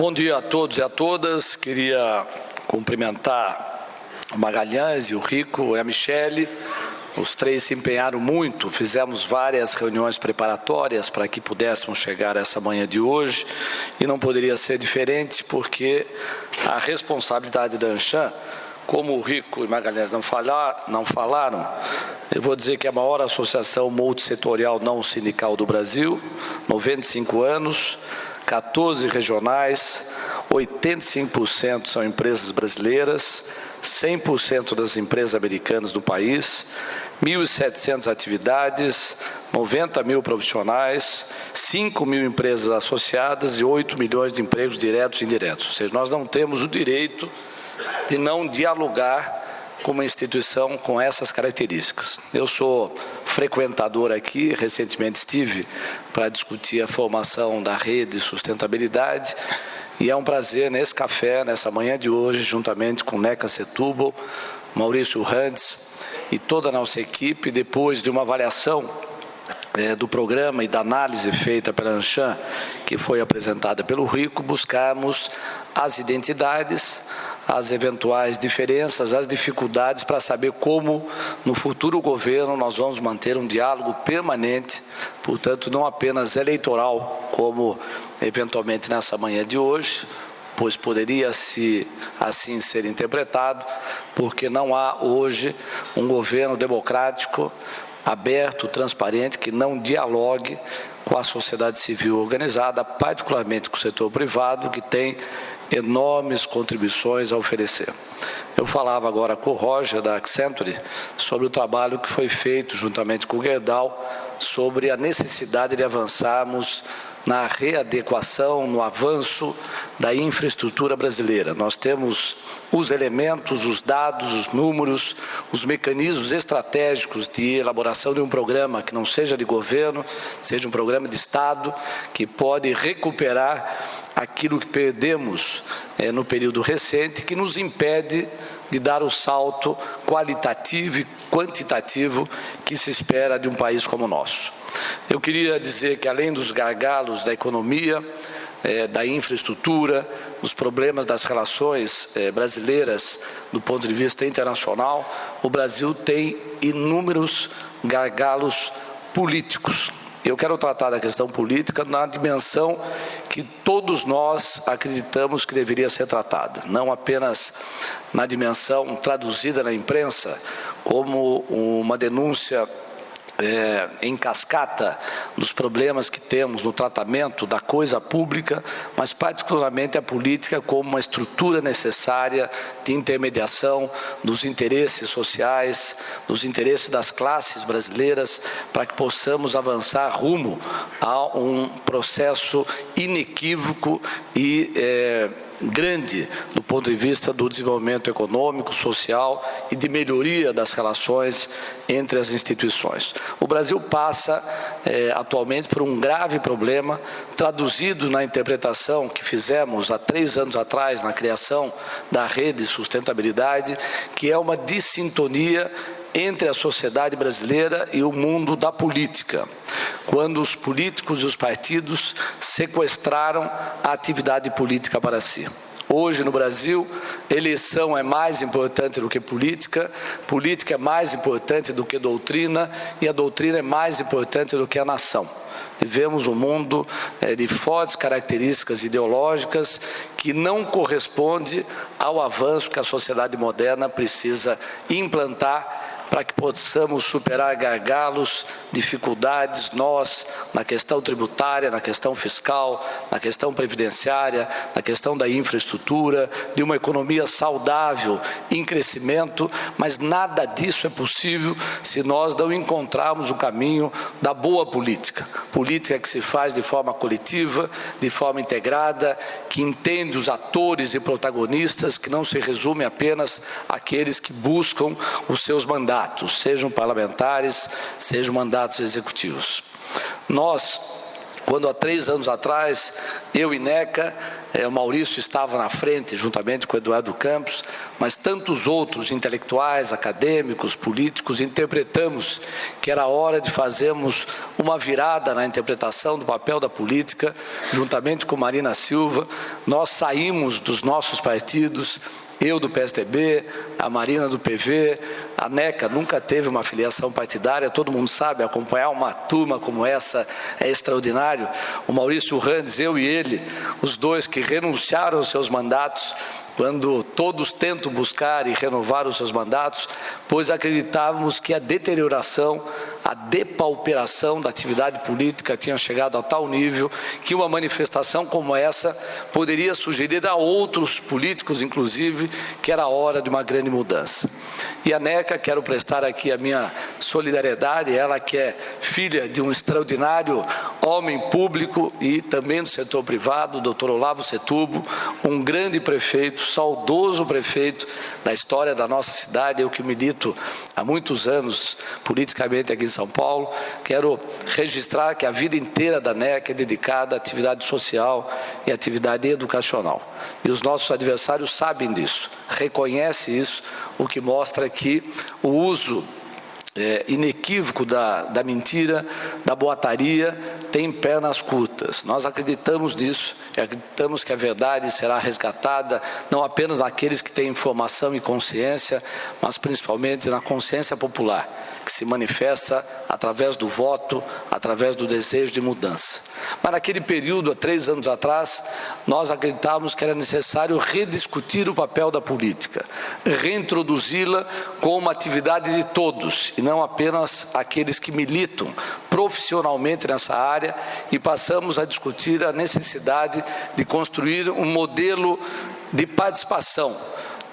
Bom dia a todos e a todas. Queria cumprimentar o Magalhães e o Rico e a Michele. Os três se empenharam muito, fizemos várias reuniões preparatórias para que pudéssemos chegar a essa manhã de hoje e não poderia ser diferente porque a responsabilidade da Anshan, como o Rico e o Magalhães não falaram, eu vou dizer que é a maior associação multissetorial não sindical do Brasil, 95 anos, 14 regionais, 85% são empresas brasileiras, 100% das empresas americanas do país, 1.700 atividades, 90 mil profissionais, 5 mil empresas associadas e 8 milhões de empregos diretos e indiretos. Ou seja, nós não temos o direito de não dialogar com uma instituição com essas características. Eu sou frequentador aqui, recentemente estive para discutir a formação da rede de sustentabilidade e é um prazer nesse café, nessa manhã de hoje, juntamente com Neca Setúbal, Maurício Randes e toda a nossa equipe, depois de uma avaliação do programa e da análise feita pela Anshan, que foi apresentada pelo Rico, buscarmos as identidades, as eventuais diferenças, as dificuldades para saber como, no futuro governo, nós vamos manter um diálogo permanente, portanto, não apenas eleitoral, como eventualmente nessa manhã de hoje, pois poderia-se assim ser interpretado, porque não há hoje um governo democrático, aberto, transparente, que não dialogue com a sociedade civil organizada, particularmente com o setor privado, que tem enormes contribuições a oferecer. Eu falava agora com o Roger, da Accenture, sobre o trabalho que foi feito juntamente com o Gerdau, sobre a necessidade de avançarmos na readequação, no avanço da infraestrutura brasileira. Nós temos os elementos, os dados, os números, os mecanismos estratégicos de elaboração de um programa que não seja de governo, seja um programa de Estado, que pode recuperar aquilo que perdemos no período recente, que nos impede de dar o salto qualitativo e quantitativo que se espera de um país como o nosso. Eu queria dizer que, além dos gargalos da economia, da infraestrutura, dos problemas das relações brasileiras do ponto de vista internacional, o Brasil tem inúmeros gargalos políticos. Eu quero tratar da questão política na dimensão que todos nós acreditamos que deveria ser tratada, não apenas na dimensão traduzida na imprensa como uma denúncia em cascata dos problemas que temos no tratamento da coisa pública, mas particularmente a política como uma estrutura necessária de intermediação dos interesses sociais, dos interesses das classes brasileiras, para que possamos avançar rumo a um processo inequívoco e grande do ponto de vista do desenvolvimento econômico, social e de melhoria das relações entre as instituições. O Brasil passa atualmente por um grave problema, traduzido na interpretação que fizemos há 3 anos atrás na criação da rede de sustentabilidade, que é uma dissintonia entre a sociedade brasileira e o mundo da política, quando os políticos e os partidos sequestraram a atividade política para si. Hoje, no Brasil, eleição é mais importante do que política, política é mais importante do que doutrina e a doutrina é mais importante do que a nação. Vivemos um mundo de fortes características ideológicas que não corresponde ao avanço que a sociedade moderna precisa implantar para que possamos superar gargalos, dificuldades, nós, na questão tributária, na questão fiscal, na questão previdenciária, na questão da infraestrutura, de uma economia saudável, em crescimento, mas nada disso é possível se nós não encontrarmos o caminho da boa política. Política que se faz de forma coletiva, de forma integrada, que entende os atores e protagonistas, que não se resume apenas àqueles que buscam os seus mandatos, sejam parlamentares, sejam mandatos executivos. Nós, quando há 3 anos atrás, eu e Neca, o Maurício estava na frente, juntamente com o Eduardo Campos, mas tantos outros intelectuais, acadêmicos, políticos, interpretamos que era hora de fazermos uma virada na interpretação do papel da política, juntamente com Marina Silva. Nós saímos dos nossos partidos, eu do PSDB, a Marina do PV, a Neca nunca teve uma filiação partidária, todo mundo sabe, acompanhar uma turma como essa é extraordinário. O Maurício Randes, eu e ele, os dois que renunciaram aos seus mandatos, quando todos tentam buscar e renovar os seus mandatos, pois acreditávamos que a deterioração, a depauperação da atividade política tinha chegado a tal nível que uma manifestação como essa poderia sugerir a outros políticos, inclusive, que era hora de uma grande mudança. E a Neca, quero prestar aqui a minha solidariedade, ela que é filha de um extraordinário homem público e também do setor privado, o doutor Olavo Setúbal, um grande prefeito, saudoso prefeito da história da nossa cidade, eu que milito há muitos anos politicamente aqui em São Paulo. Quero registrar que a vida inteira da Neca é dedicada à atividade social e atividade educacional. E os nossos adversários sabem disso, reconhecem isso, o que mostra que o uso inequívoco da mentira, da boataria, tem pernas curtas. Nós acreditamos nisso, acreditamos que a verdade será resgatada, não apenas naqueles que têm informação e consciência, mas principalmente na consciência popular, que se manifesta através do voto, através do desejo de mudança. Mas naquele período, há 3 anos atrás, nós acreditávamos que era necessário rediscutir o papel da política, reintroduzi-la como uma atividade de todos, e não apenas aqueles que militam profissionalmente nessa área, e passamos a discutir a necessidade de construir um modelo de participação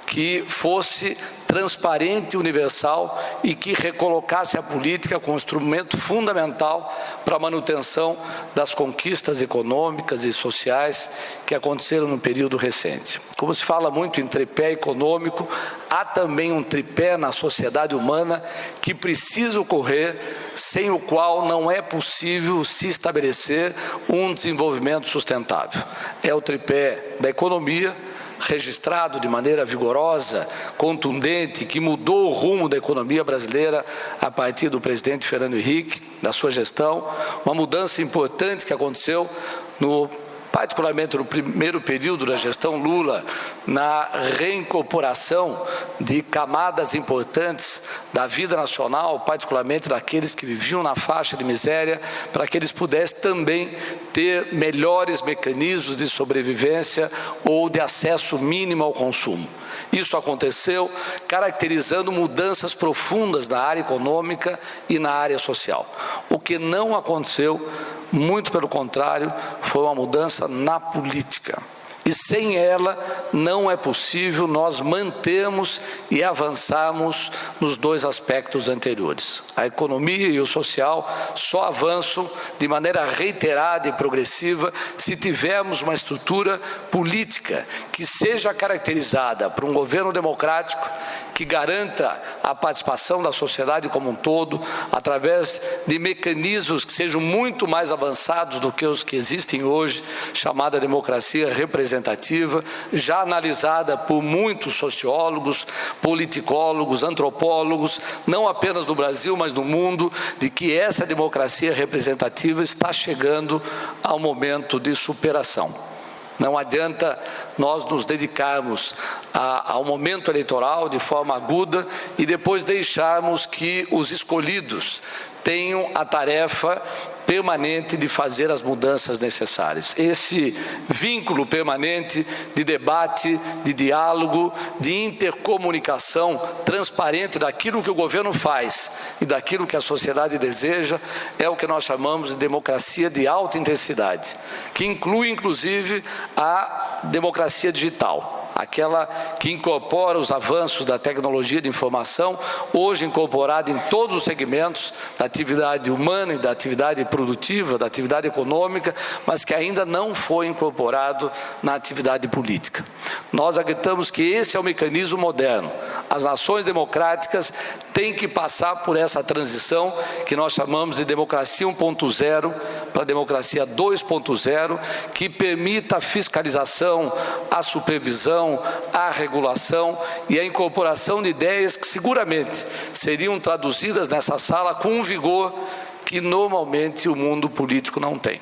que fosse transparente e universal e que recolocasse a política como instrumento fundamental para a manutenção das conquistas econômicas e sociais que aconteceram no período recente. Como se fala muito em tripé econômico, há também um tripé na sociedade humana que precisa ocorrer, sem o qual não é possível se estabelecer um desenvolvimento sustentável. É o tripé da economia, registrado de maneira vigorosa, contundente, que mudou o rumo da economia brasileira a partir do presidente Fernando Henrique, da sua gestão, uma mudança importante que aconteceu particularmente no primeiro período da gestão Lula, na reincorporação de camadas importantes da vida nacional, particularmente daqueles que viviam na faixa de miséria, para que eles pudessem também ter melhores mecanismos de sobrevivência ou de acesso mínimo ao consumo. Isso aconteceu caracterizando mudanças profundas na área econômica e na área social. O que não aconteceu, muito pelo contrário, foi uma mudança na política. E sem ela não é possível nós mantermos e avançarmos nos 2 aspectos anteriores. A economia e o social só avançam de maneira reiterada e progressiva se tivermos uma estrutura política que seja caracterizada por um governo democrático que garanta a participação da sociedade como um todo, através de mecanismos que sejam muito mais avançados do que os que existem hoje, chamada democracia representativa, já analisada por muitos sociólogos, politicólogos, antropólogos, não apenas no Brasil, mas no mundo, de que essa democracia representativa está chegando ao momento de superação. Não adianta nós nos dedicarmos ao momento eleitoral de forma aguda e depois deixarmos que os escolhidos tenham a tarefa permanente de fazer as mudanças necessárias. Esse vínculo permanente de debate, de diálogo, de intercomunicação transparente daquilo que o governo faz e daquilo que a sociedade deseja é o que nós chamamos de democracia de alta intensidade, que inclui inclusive a democracia digital. Aquela que incorpora os avanços da tecnologia de informação, hoje incorporada em todos os segmentos da atividade humana e da atividade produtiva, da atividade econômica, mas que ainda não foi incorporado na atividade política. Nós acreditamos que esse é o mecanismo moderno. As nações democráticas tem que passar por essa transição que nós chamamos de democracia 1.0 para democracia 2.0, que permita a fiscalização, a supervisão, a regulação e a incorporação de ideias que seguramente seriam traduzidas nessa sala com um vigor que normalmente o mundo político não tem.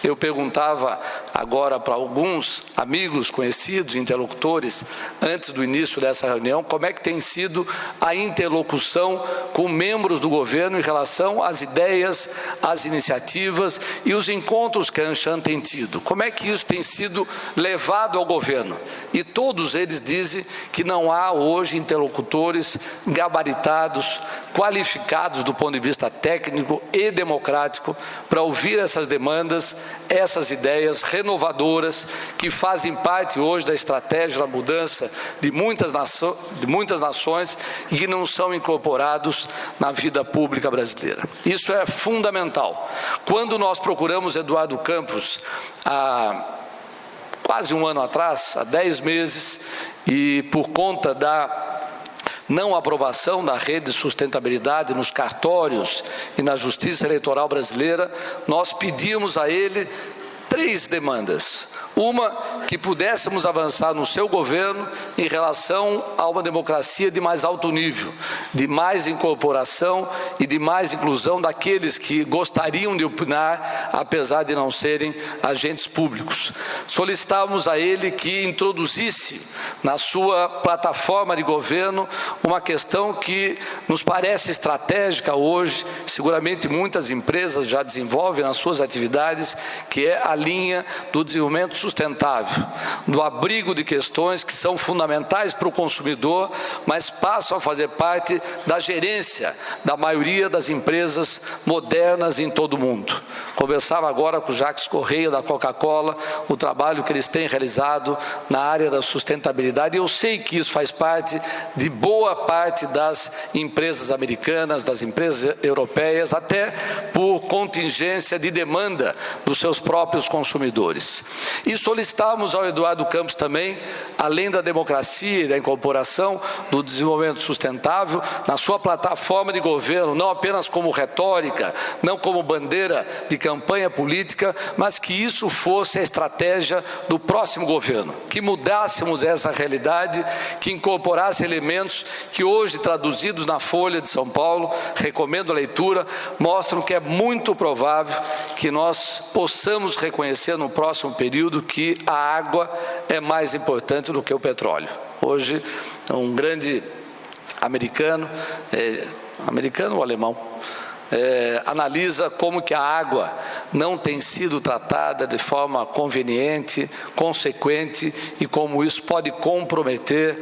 Eu perguntava agora para alguns amigos, conhecidos, interlocutores, antes do início dessa reunião, como é que tem sido a interlocução com membros do governo em relação às ideias, às iniciativas e os encontros que a Anshan tem tido. Como é que isso tem sido levado ao governo? E todos eles dizem que não há hoje interlocutores gabaritados, qualificados do ponto de vista técnico e democrático para ouvir essas demandas, essas ideias renovadoras que fazem parte hoje da estratégia da mudança de muitas nações e que não são incorporados na vida pública brasileira. Isso é fundamental. Quando nós procuramos Eduardo Campos há quase um ano atrás, há 10 meses, e por conta da não aprovação da rede de sustentabilidade nos cartórios e na Justiça Eleitoral brasileira, nós pedimos a ele 3 demandas. Uma, que pudéssemos avançar no seu governo em relação a uma democracia de mais alto nível, de mais incorporação e de mais inclusão daqueles que gostariam de opinar, apesar de não serem agentes públicos. Solicitávamos a ele que introduzisse na sua plataforma de governo uma questão que nos parece estratégica hoje, seguramente muitas empresas já desenvolvem nas suas atividades, que é a linha do desenvolvimento sustentável, do abrigo de questões que são fundamentais para o consumidor, mas passam a fazer parte da gerência da maioria das empresas modernas em todo o mundo. Conversava agora com o Jacques Correia, da Coca-Cola, o trabalho que eles têm realizado na área da sustentabilidade. Eu sei que isso faz parte de boa parte das empresas americanas, das empresas europeias, até por contingência de demanda dos seus próprios consumidores. E solicitávamos ao Eduardo Campos também, além da democracia e da incorporação do desenvolvimento sustentável, na sua plataforma de governo, não apenas como retórica, não como bandeira de campanha política, mas que isso fosse a estratégia do próximo governo, que mudássemos essa realidade, que incorporasse elementos que hoje, traduzidos na Folha de São Paulo, recomendo a leitura, mostram que é muito provável que nós possamos reconhecer no próximo período que a água é mais importante do que o petróleo. Hoje, um grande americano ou alemão, analisa como que a água não tem sido tratada de forma conveniente, consequente, e como isso pode comprometer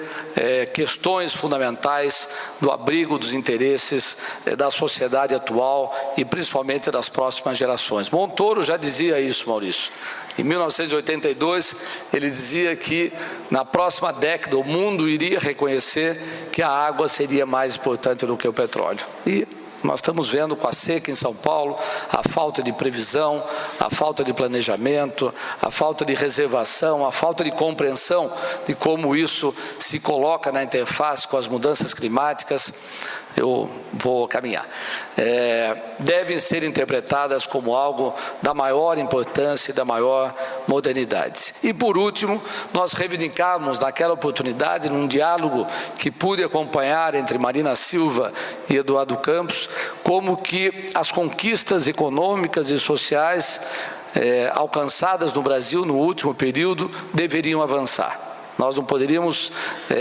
questões fundamentais do abrigo dos interesses da sociedade atual e principalmente das próximas gerações. Montoro já dizia isso, Maurício. Em 1982, ele dizia que na próxima década o mundo iria reconhecer que a água seria mais importante do que o petróleo. E nós estamos vendo com a seca em São Paulo, a falta de previsão, a falta de planejamento, a falta de reservação, a falta de compreensão de como isso se coloca na interface com as mudanças climáticas. Eu vou caminhar. Devem ser interpretadas como algo da maior importância e da maior modernidade. E, por último, nós reivindicamos naquela oportunidade, num diálogo que pude acompanhar entre Marina Silva e Eduardo Campos, como que as conquistas econômicas e sociais alcançadas no Brasil no último período deveriam avançar. Nós não poderíamos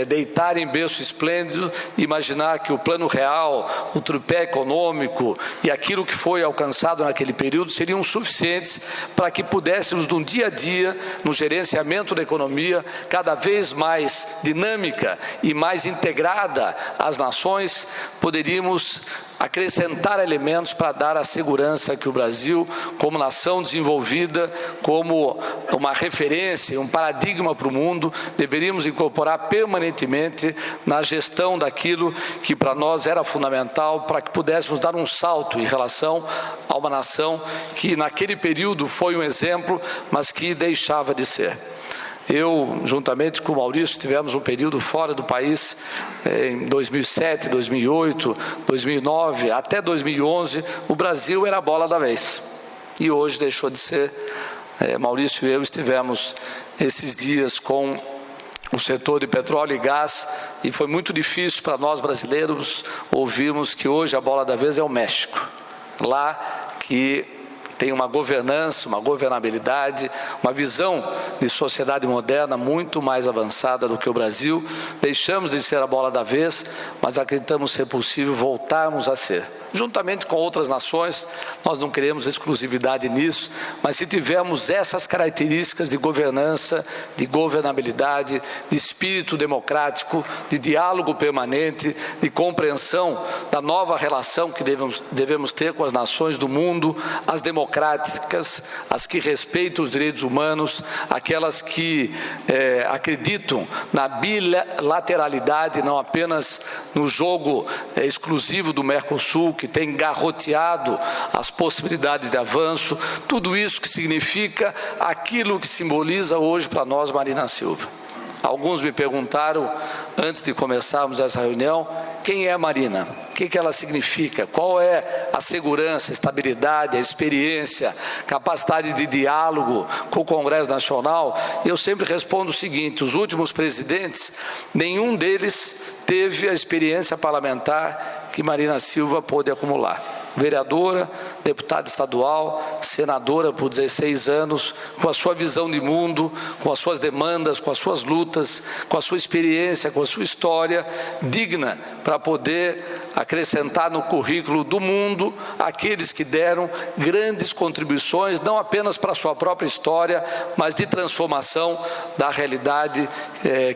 deitar em berço esplêndido e imaginar que o plano real, o tripé econômico e aquilo que foi alcançado naquele período seriam suficientes para que pudéssemos, no dia a dia, no gerenciamento da economia, cada vez mais dinâmica e mais integrada às nações, poderíamos acrescentar elementos para dar a segurança que o Brasil, como nação desenvolvida, como uma referência, um paradigma para o mundo, deveríamos incorporar permanentemente na gestão daquilo que para nós era fundamental para que pudéssemos dar um salto em relação a uma nação que naquele período foi um exemplo, mas que deixava de ser. Eu, juntamente com o Maurício, tivemos um período fora do país, em 2007, 2008, 2009, até 2011, o Brasil era a bola da vez. E hoje deixou de ser. Maurício e eu estivemos esses dias com o setor de petróleo e gás, e foi muito difícil para nós brasileiros ouvirmos que hoje a bola da vez é o México. Lá que tem uma governança, uma governabilidade, uma visão de sociedade moderna muito mais avançada do que o Brasil. Deixamos de ser a bola da vez, mas acreditamos ser possível voltarmos a ser. Juntamente com outras nações, nós não queremos exclusividade nisso, mas se tivermos essas características de governança, de governabilidade, de espírito democrático, de diálogo permanente, de compreensão da nova relação que devemos ter com as nações do mundo, as democráticas, as que respeitam os direitos humanos, aquelas que acreditam na bilateralidade, não apenas no jogo exclusivo do Mercosul, que tem garroteado as possibilidades de avanço, tudo isso que significa aquilo que simboliza hoje para nós Marina Silva. Alguns me perguntaram, antes de começarmos essa reunião, quem é Marina? O que ela significa? Qual é a segurança, a estabilidade, a experiência, capacidade de diálogo com o Congresso Nacional? Eu sempre respondo o seguinte: os últimos presidentes, nenhum deles teve a experiência parlamentar que Marina Silva pôde acumular. Vereadora, deputada estadual, senadora por 16 anos, com a sua visão de mundo, com as suas demandas, com as suas lutas, com a sua experiência, com a sua história, digna para poder acrescentar no currículo do mundo aqueles que deram grandes contribuições, não apenas para a sua própria história, mas de transformação da realidade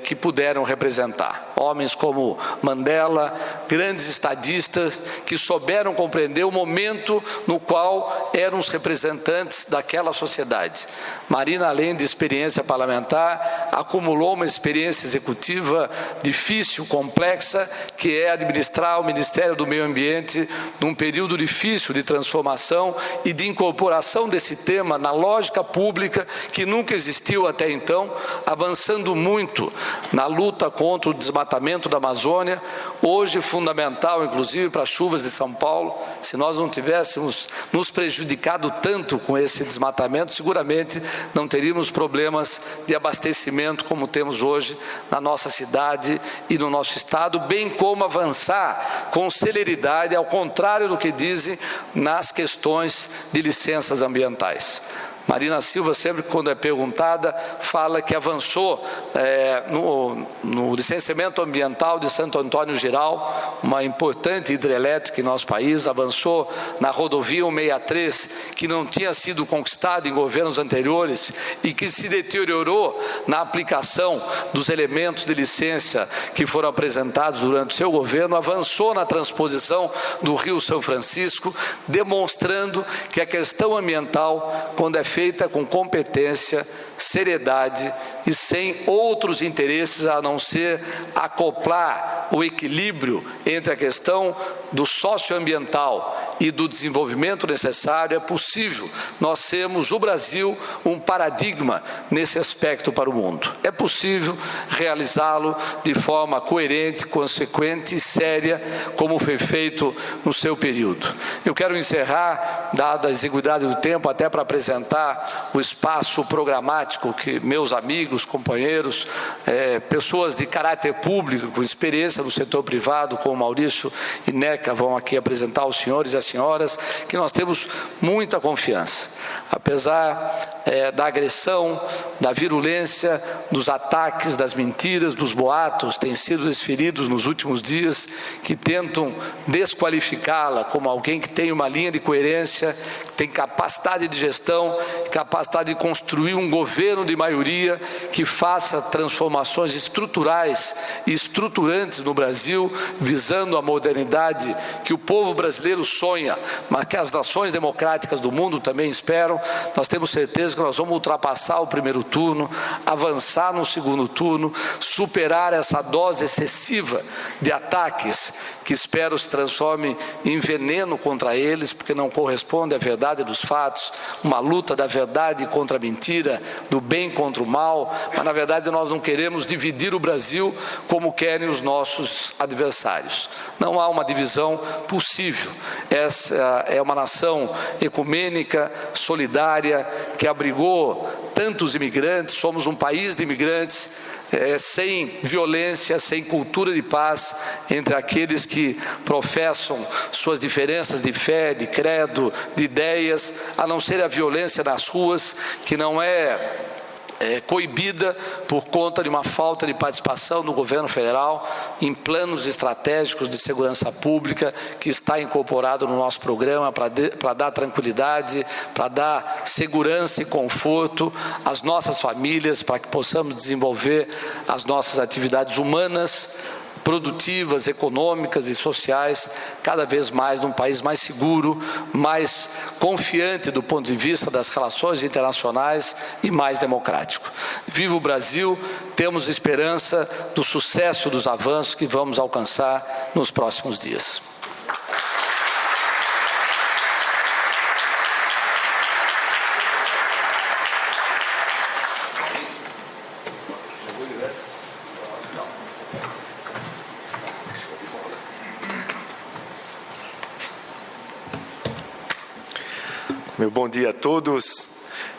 que puderam representar. Homens como Mandela, grandes estadistas que souberam compreender o momento no qual eram os representantes daquela sociedade. Marina, além de experiência parlamentar, acumulou uma experiência executiva difícil, complexa, que é administrar o Ministério do Meio Ambiente num período difícil de transformação e de incorporação desse tema na lógica pública que nunca existiu até então, avançando muito na luta contra o desmatamento da Amazônia, hoje fundamental, inclusive, para as chuvas de São Paulo. Se nós não tivéssemos nos prejudicado tanto com esse desmatamento, seguramente não teríamos problemas de abastecimento como temos hoje na nossa cidade e no nosso estado, bem como avançar com celeridade, ao contrário do que dizem nas questões de licenças ambientais. Marina Silva, sempre quando é perguntada, fala que avançou no licenciamento ambiental de Santo Antônio Geral, uma importante hidrelétrica em nosso país, avançou na rodovia 163, que não tinha sido conquistada em governos anteriores e que se deteriorou na aplicação dos elementos de licença que foram apresentados durante o seu governo, avançou na transposição do Rio São Francisco, demonstrando que a questão ambiental, quando é feita com competência, seriedade e sem outros interesses a não ser acoplar o equilíbrio entre a questão do socioambiental e do desenvolvimento necessário, é possível nós sermos, o Brasil, um paradigma nesse aspecto para o mundo. É possível realizá-lo de forma coerente, consequente e séria, como foi feito no seu período. Eu quero encerrar, dada a exiguidade do tempo, até para apresentar o espaço programático que meus amigos, companheiros, pessoas de caráter público, com experiência no setor privado, como Maurício e Neca, vão aqui apresentar aos senhores e às senhoras, que nós temos muita confiança. Apesar da agressão, da virulência, dos ataques, das mentiras, dos boatos, têm sido desferidos nos últimos dias, que tentam desqualificá-la como alguém que tem uma linha de coerência, que tem capacidade de gestão, capacidade de construir um governo de maioria que faça transformações estruturais e estruturantes no Brasil, visando a modernidade que o povo brasileiro sonha, mas que as nações democráticas do mundo também esperam. Nós temos certeza certeza que nós vamos ultrapassar o primeiro turno, avançar no segundo turno, superar essa dose excessiva de ataques que espero se transforme em veneno contra eles, porque não corresponde à verdade dos fatos, uma luta da verdade contra a mentira, do bem contra o mal, mas na verdade nós não queremos dividir o Brasil como querem os nossos adversários. Não há uma divisão possível. Essa é uma nação ecumênica, solidária, que abrigou tantos imigrantes, somos um país de imigrantes, sem violência, sem cultura de paz entre aqueles que professam suas diferenças de fé, de credo, de ideias, a não ser a violência nas ruas, que não é coibida por conta de uma falta de participação do governo federal em planos estratégicos de segurança pública que está incorporado no nosso programa para dar tranquilidade, para dar segurança e conforto às nossas famílias, para que possamos desenvolver as nossas atividades humanas, produtivas, econômicas e sociais, cada vez mais num país mais seguro, mais confiante do ponto de vista das relações internacionais e mais democrático. Viva o Brasil, temos esperança do sucesso dos avanços que vamos alcançar nos próximos dias. Meu bom dia a todos,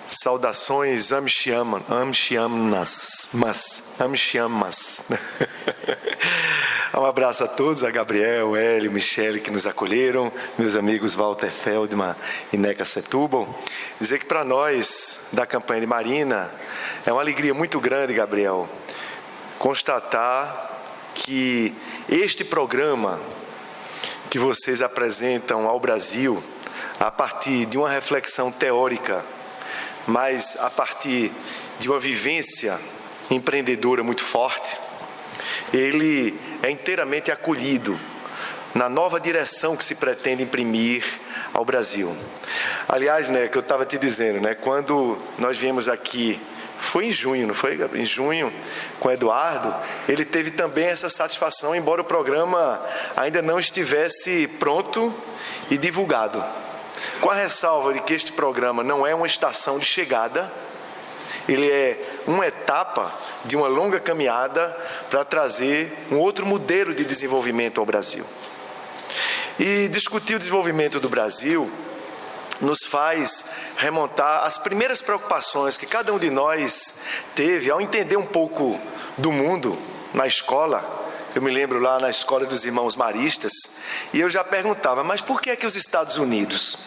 saudações amchiamas. Um abraço a todos, a Gabriel, Hélio, Michele que nos acolheram, meus amigos Walter Feldman e Neca Setúbal. Dizer que para nós, da campanha de Marina, é uma alegria muito grande, Gabriel, constatar que este programa que vocês apresentam ao Brasil, a partir de uma reflexão teórica, mas a partir de uma vivência empreendedora muito forte, ele é inteiramente acolhido na nova direção que se pretende imprimir ao Brasil. Aliás, né, que eu estava te dizendo, né, quando nós viemos aqui, foi em junho, não foi? Em junho, com o Eduardo, ele teve também essa satisfação, embora o programa ainda não estivesse pronto e divulgado. Com a ressalva de que este programa não é uma estação de chegada, ele é uma etapa de uma longa caminhada para trazer um outro modelo de desenvolvimento ao Brasil. E discutir o desenvolvimento do Brasil nos faz remontar às primeiras preocupações que cada um de nós teve ao entender um pouco do mundo na escola. Eu me lembro lá na escola dos irmãos maristas, e eu já perguntava, mas por que é que os Estados Unidos,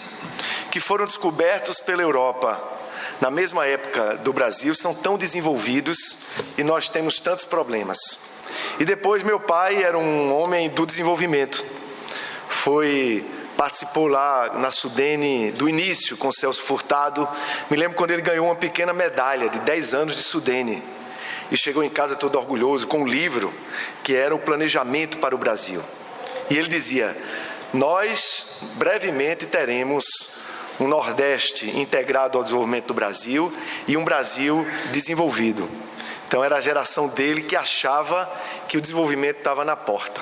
que foram descobertos pela Europa na mesma época do Brasil, são tão desenvolvidos e nós temos tantos problemas? E depois meu pai era um homem do desenvolvimento, participou lá na Sudene do início com Celso Furtado. Me lembro quando ele ganhou uma pequena medalha de 10 anos de Sudene e chegou em casa todo orgulhoso com um livro que era o Planejamento para o Brasil. E ele dizia, nós brevemente teremos um Nordeste integrado ao desenvolvimento do Brasil e um Brasil desenvolvido. Então era a geração dele que achava que o desenvolvimento estava na porta.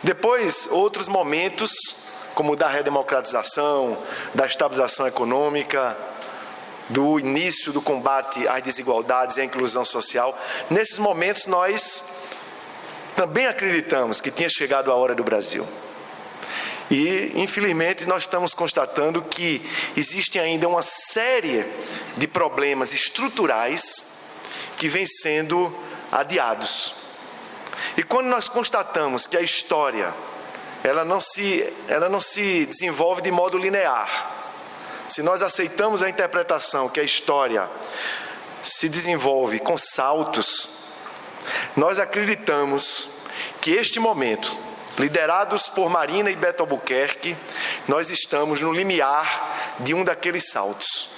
Depois, outros momentos, como o da redemocratização, da estabilização econômica, do início do combate às desigualdades e à inclusão social. Nesses momentos nós também acreditamos que tinha chegado a hora do Brasil. E, infelizmente, nós estamos constatando que existe ainda uma série de problemas estruturais que vêm sendo adiados. E quando nós constatamos que a história ela não se desenvolve de modo linear, se nós aceitamos a interpretação que a história se desenvolve com saltos, nós acreditamos que este momento, liderados por Marina e Beto Albuquerque, nós estamos no limiar de um daqueles saltos.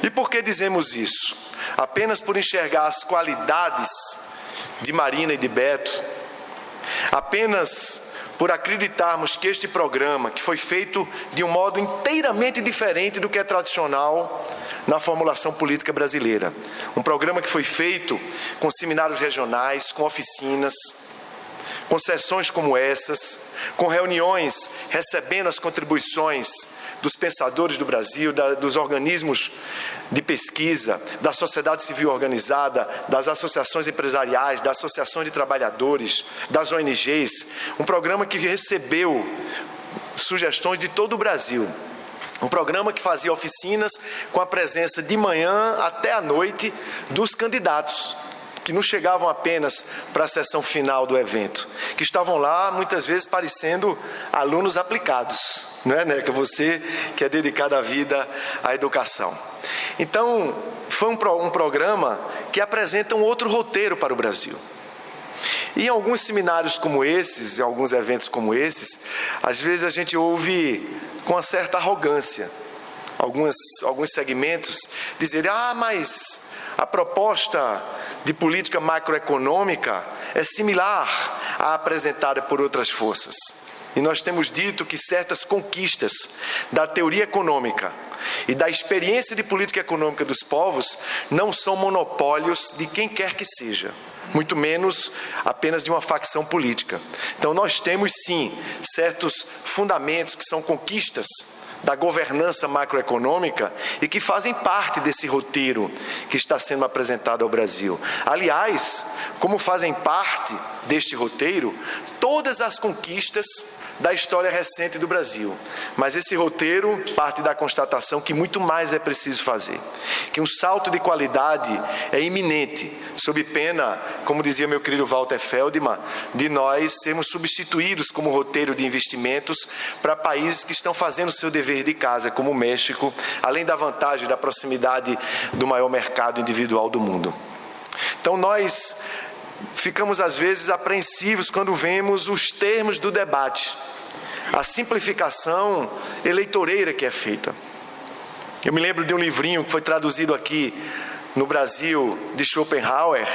E por que dizemos isso? Apenas por enxergar as qualidades de Marina e de Beto? Apenas por acreditarmos que este programa, que foi feito de um modo inteiramente diferente do que é tradicional na formulação política brasileira, um programa que foi feito com seminários regionais, com oficinas, com sessões como essas, com reuniões recebendo as contribuições dos pensadores do Brasil, dos organismos de pesquisa, da sociedade civil organizada, das associações empresariais, das associações de trabalhadores, das ONGs, um programa que recebeu sugestões de todo o Brasil. Um programa que fazia oficinas com a presença de manhã até à noite dos candidatos, que não chegavam apenas para a sessão final do evento, que estavam lá muitas vezes parecendo alunos aplicados, não é, Neca? Você que é dedicado à vida, à educação. Então, foi um programa que apresenta um outro roteiro para o Brasil. E em alguns seminários como esses, em alguns eventos como esses, às vezes a gente ouve com uma certa arrogância alguns segmentos dizerem: mas a proposta de política macroeconômica é similar à apresentada por outras forças. E nós temos dito que certas conquistas da teoria econômica e da experiência de política econômica dos povos não são monopólios de quem quer que seja, muito menos apenas de uma facção política. Então nós temos sim certos fundamentos que são conquistas da governança macroeconômica e que fazem parte desse roteiro que está sendo apresentado ao Brasil. Aliás, como fazem parte deste roteiro todas as conquistas da história recente do Brasil. Mas esse roteiro parte da constatação que muito mais é preciso fazer, que um salto de qualidade é iminente, sob pena, como dizia meu querido Walter Feldman, de nós sermos substituídos como roteiro de investimentos para países que estão fazendo o seu dever de casa, como o México, além da vantagem da proximidade do maior mercado individual do mundo. Então nós ficamos às vezes apreensivos quando vemos os termos do debate, a simplificação eleitoreira que é feita. Eu me lembro de um livrinho que foi traduzido aqui no Brasil, de Schopenhauer,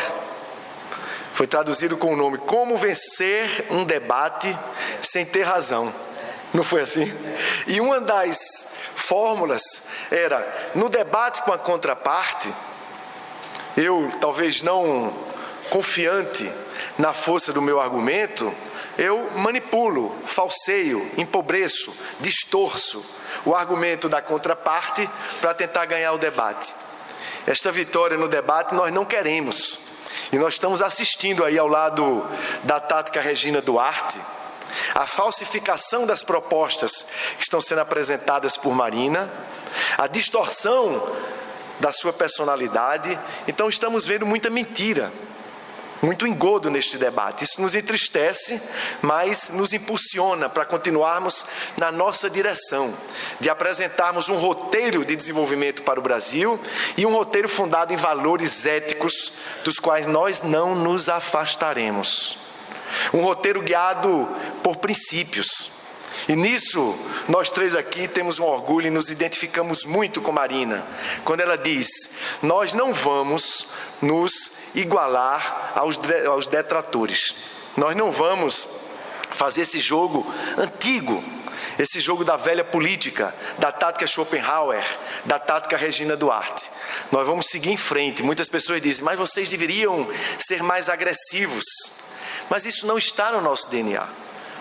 foi traduzido com o nome Como Vencer um Debate Sem Ter Razão. Não foi assim? E uma das fórmulas era, no debate com a contraparte, eu talvez não confiante na força do meu argumento, eu manipulo, falseio, empobreço, distorço o argumento da contraparte para tentar ganhar o debate. Esta vitória no debate nós não queremos. E nós estamos assistindo aí ao lado da Tática Regina Duarte, a falsificação das propostas que estão sendo apresentadas por Marina, a distorção da sua personalidade. Então estamos vendo muita mentira, muito engodo neste debate. Isso nos entristece, mas nos impulsiona para continuarmos na nossa direção, de apresentarmos um roteiro de desenvolvimento para o Brasil e um roteiro fundado em valores éticos dos quais nós não nos afastaremos. Um roteiro guiado por princípios. E nisso, nós três aqui temos um orgulho e nos identificamos muito com Marina, quando ela diz: nós não vamos nos igualar aos detratores. Nós não vamos fazer esse jogo antigo, esse jogo da velha política, da tática Schopenhauer, da tática Regina Duarte. Nós vamos seguir em frente. Muitas pessoas dizem: mas vocês deveriam ser mais agressivos. Mas isso não está no nosso DNA.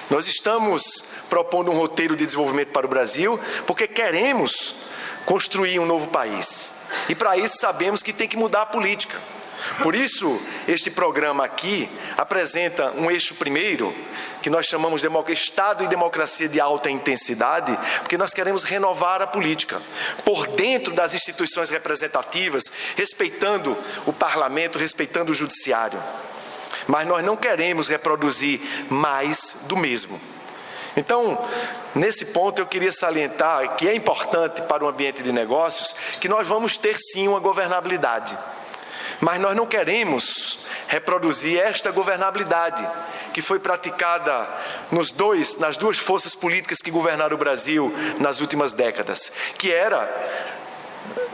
Nós estamos propondo um roteiro de desenvolvimento para o Brasil porque queremos construir um novo país. E para isso sabemos que tem que mudar a política. Por isso, este programa aqui apresenta um eixo primeiro, que nós chamamos de Estado e Democracia de Alta Intensidade, porque nós queremos renovar a política, por dentro das instituições representativas, respeitando o parlamento, respeitando o judiciário. Mas nós não queremos reproduzir mais do mesmo. Então, nesse ponto eu queria salientar que é importante para o ambiente de negócios que nós vamos ter sim uma governabilidade. Mas nós não queremos reproduzir esta governabilidade que foi praticada nas duas forças políticas que governaram o Brasil nas últimas décadas, que era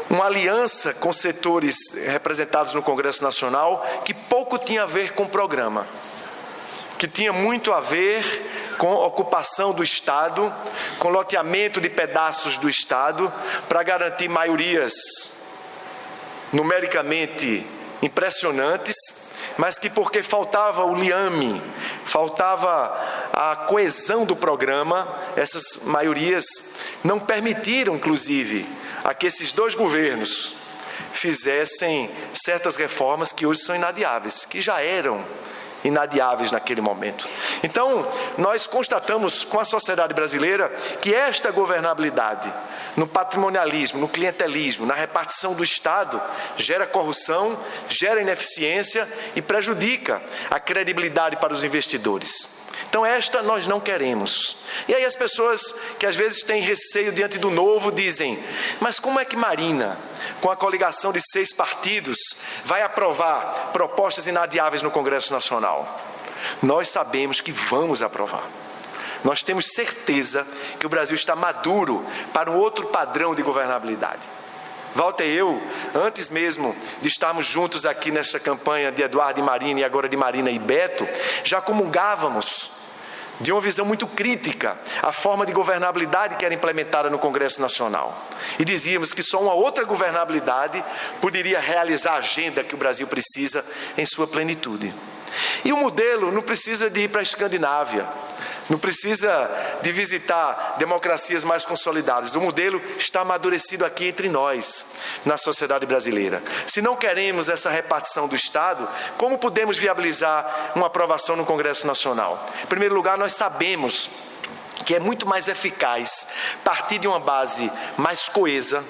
uma aliança com setores representados no Congresso Nacional que pouco tinha a ver com o programa, que tinha muito a ver com ocupação do Estado, com loteamento de pedaços do Estado, para garantir maiorias numericamente impressionantes, mas que, porque faltava o liame, faltava a coesão do programa, essas maiorias não permitiram, inclusive, a que esses dois governos fizessem certas reformas que hoje são inadiáveis, que já eram inadiáveis naquele momento. Então, nós constatamos com a sociedade brasileira que esta governabilidade, no patrimonialismo, no clientelismo, na repartição do Estado, gera corrupção, gera ineficiência e prejudica a credibilidade para os investidores. Então, esta nós não queremos. E aí as pessoas que às vezes têm receio diante do novo dizem: mas como é que Marina, com a coligação de 6 partidos, vai aprovar propostas inadiáveis no Congresso Nacional? Nós sabemos que vamos aprovar. Nós temos certeza que o Brasil está maduro para um outro padrão de governabilidade. Walter e eu, antes mesmo de estarmos juntos aqui nesta campanha de Eduardo e Marina, e agora de Marina e Beto, já comungávamos de uma visão muito crítica à forma de governabilidade que era implementada no Congresso Nacional. E dizíamos que só uma outra governabilidade poderia realizar a agenda que o Brasil precisa em sua plenitude. E o modelo não precisa de ir para a Escandinávia, não precisa de visitar democracias mais consolidadas. O modelo está amadurecido aqui entre nós, na sociedade brasileira. Se não queremos essa repartição do Estado, como podemos viabilizar uma aprovação no Congresso Nacional? Em primeiro lugar, nós sabemos que é muito mais eficaz partir de uma base mais coesa,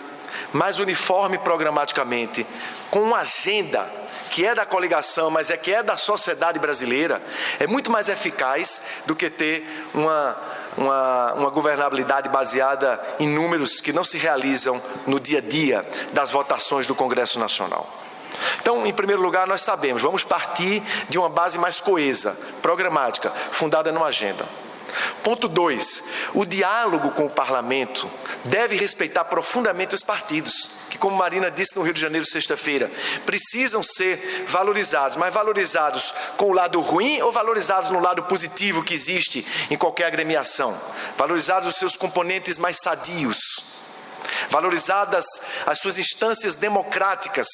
mais uniforme programaticamente, com uma agenda que é da coligação, mas que é da sociedade brasileira, é muito mais eficaz do que ter uma governabilidade baseada em números que não se realizam no dia a dia das votações do Congresso Nacional. Então, em primeiro lugar, nós sabemos, vamos partir de uma base mais coesa, programática, fundada numa agenda. Ponto 2, o diálogo com o parlamento deve respeitar profundamente os partidos, que, como Marina disse no Rio de Janeiro sexta-feira, precisam ser valorizados, mas valorizados com o lado ruim ou valorizados no lado positivo que existe em qualquer agremiação, valorizados os seus componentes mais sadios, valorizadas as suas instâncias democráticas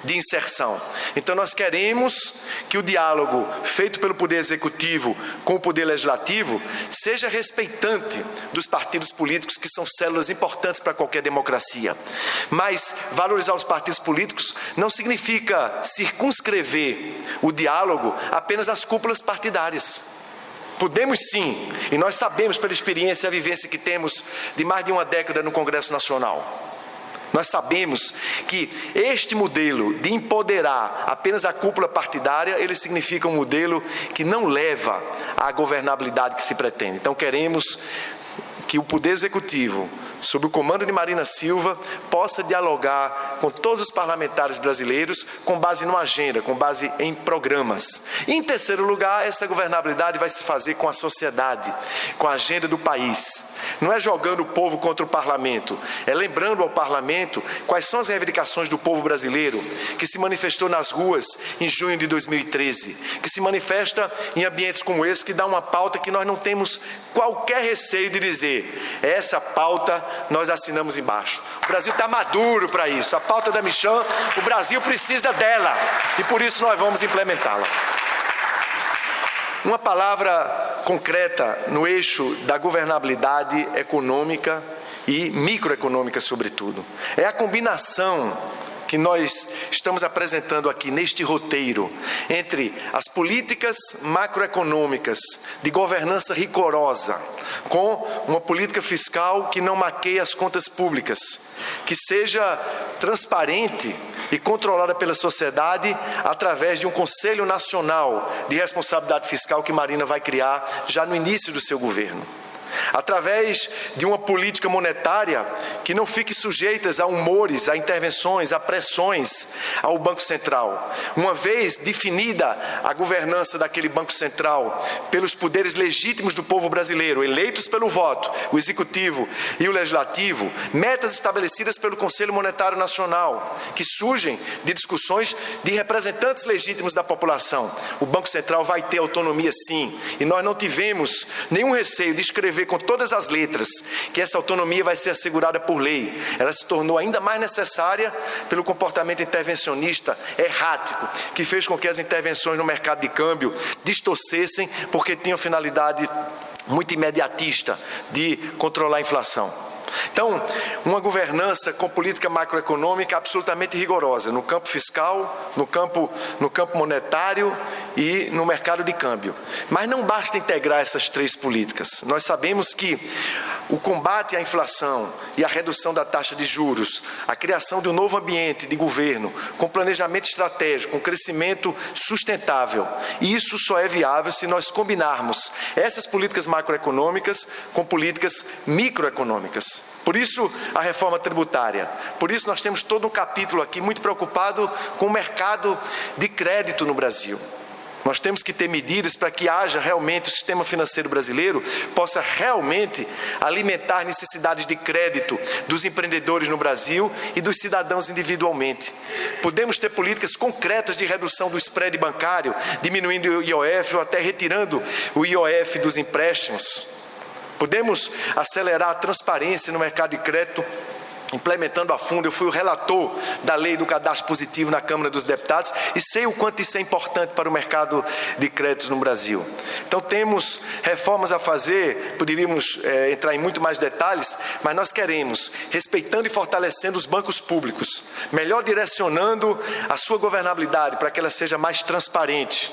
de inserção. Então nós queremos que o diálogo feito pelo Poder Executivo com o Poder Legislativo seja respeitante dos partidos políticos, que são células importantes para qualquer democracia. Mas valorizar os partidos políticos não significa circunscrever o diálogo apenas às cúpulas partidárias. Podemos sim, e nós sabemos pela experiência e a vivência que temos de mais de uma década no Congresso Nacional. Nós sabemos que este modelo de empoderar apenas a cúpula partidária, ele significa um modelo que não leva à governabilidade que se pretende. Então queremos que o Poder Executivo, sob o comando de Marina Silva, possa dialogar com todos os parlamentares brasileiros com base numa agenda, com base em programas. E, em terceiro lugar, essa governabilidade vai se fazer com a sociedade, com a agenda do país. Não é jogando o povo contra o parlamento, é lembrando ao parlamento quais são as reivindicações do povo brasileiro, que se manifestou nas ruas em junho de 2013, que se manifesta em ambientes como esse, que dá uma pauta que nós não temos qualquer receio de dizer: essa pauta nós assinamos embaixo. O Brasil está maduro para isso. A pauta da Michan, o Brasil precisa dela e por isso nós vamos implementá-la. Uma palavra concreta no eixo da governabilidade econômica e microeconômica, sobretudo. É a combinação que nós estamos apresentando aqui neste roteiro entre as políticas macroeconômicas de governança rigorosa, com uma política fiscal que não maqueie as contas públicas, que seja transparente e controlada pela sociedade através de um Conselho Nacional de Responsabilidade Fiscal que Marina vai criar já no início do seu governo. através de uma política monetária que não fique sujeitas a humores, a intervenções, a pressões ao Banco Central. Uma vez definida a governança daquele Banco Central pelos poderes legítimos do povo brasileiro, eleitos pelo voto, o Executivo e o Legislativo, metas estabelecidas pelo Conselho Monetário Nacional, que surgem de discussões de representantes legítimos da população. O Banco Central vai ter autonomia, sim, e nós não tivemos nenhum receio de escrever com todas as letras que essa autonomia vai ser assegurada por lei. Ela se tornou ainda mais necessária pelo comportamento intervencionista errático, que fez com que as intervenções no mercado de câmbio distorcessem, porque tinham finalidade muito imediatista de controlar a inflação. Então, uma governança com política macroeconômica absolutamente rigorosa no campo fiscal, no campo monetário e no mercado de câmbio. Mas não basta integrar essas três políticas. Nós sabemos que o combate à inflação e a redução da taxa de juros, a criação de um novo ambiente de governo, com planejamento estratégico, com crescimento sustentável, e isso só é viável se nós combinarmos essas políticas macroeconômicas com políticas microeconômicas. Por isso, a reforma tributária. Por isso, nós temos todo um capítulo aqui muito preocupado com o mercado de crédito no Brasil. Nós temos que ter medidas para que haja realmente, o sistema financeiro brasileiro possa realmente alimentar necessidades de crédito dos empreendedores no Brasil e dos cidadãos individualmente. Podemos ter políticas concretas de redução do spread bancário, diminuindo o IOF ou até retirando o IOF dos empréstimos. Podemos acelerar a transparência no mercado de crédito, implementando a fundo. Eu fui o relator da lei do cadastro positivo na Câmara dos Deputados e sei o quanto isso é importante para o mercado de créditos no Brasil. Então temos reformas a fazer, poderíamos entrar em muito mais detalhes, mas nós queremos, respeitando e fortalecendo os bancos públicos, melhor direcionando a sua governabilidade para que ela seja mais transparente,